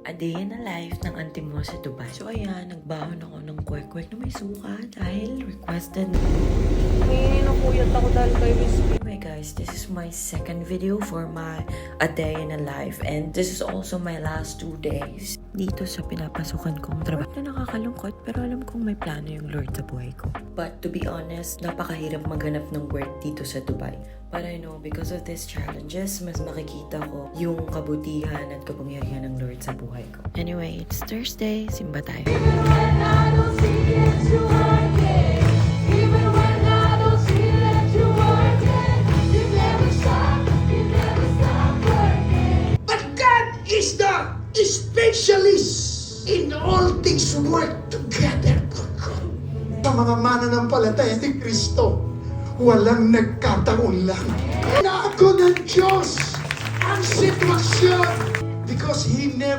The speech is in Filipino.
A day in the life ng auntie mo sa Dubai. So ayan, nagbahon ako ng kwek-kwek na may suka dahil requested. Nakuyat ako dahil kay Miss P. Anyway guys, this is my second video for my A Day in a Life and this is also my last 2 days dito sa pinapasukan kong trabaho. Na nakakalungkot pero alam kong may plano yung Lord sa buhay ko. But to be honest, napakahirap maghanap ng work dito sa Dubai. But I know because of these challenges, mas makikita ko yung kabutihan at kapangyarihan ng Lord sa buhay ko. Anyway, it's Thursday, simba tayo. Is the specialist in all things work together for God. Sa mga mananampalataya ni Kristo, walang nagkataon lang. Na ako ng Diyos ang sitwasyon because He never